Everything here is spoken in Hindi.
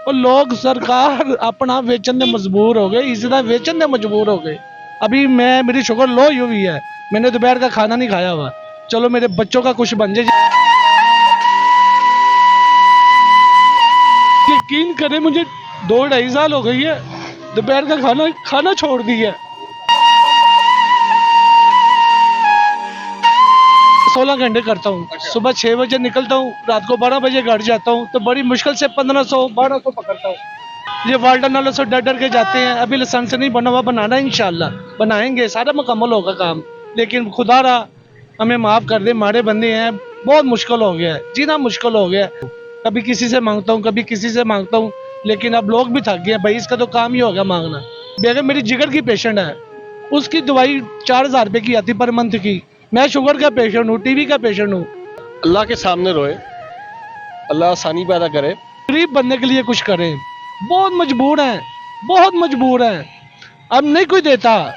और लोग सरकार अपना वेचन दे मजबूर हो गए, इज्जत वेचन दे मजबूर हो गए। अभी मेरी शुगर लो हुई है, मैंने दोपहर का खाना नहीं खाया हुआ, चलो मेरे बच्चों का कुछ बन जाए। यकीन करें मुझे 2-2.5 साल हो गई है दोपहर का खाना खाना छोड़ दिया। 16 घंटे करता हूँ। सुबह 6 बजे निकलता हूँ, रात को 12 बजे घर जाता हूँ, तो बड़ी मुश्किल से 1500-1200 पकड़ता हूँ। ये वार्डन वालों से डर डर के जाते हैं। अभी लाइसेंस नहीं बना हुआ, बनाना है इंशाल्लाह, बनाएंगे, सारा मुकम्मल होगा काम। लेकिन खुदा रहा हमें माफ़ कर दे, मारे बंदे हैं, बहुत मुश्किल हो गया है, जीना मुश्किल हो गया है। कभी किसी से मांगता हूँ, कभी किसी से मांगता हूँ, लेकिन अब लोग भी थक गए भाई, इसका तो काम ही हो गया मांगना। बेगम मेरी जिगर की पेशेंट है, उसकी दवाई 4,000 रुपये की आती पर मंथ की। मैं शुगर का पेशेंट हूँ, टीबी का पेशेंट हूँ। अल्लाह के सामने रोए, अल्लाह आसानी पैदा करे। गरीब बनने के लिए कुछ करें, बहुत मजबूर हैं, बहुत मजबूर हैं, अब नहीं कोई देता।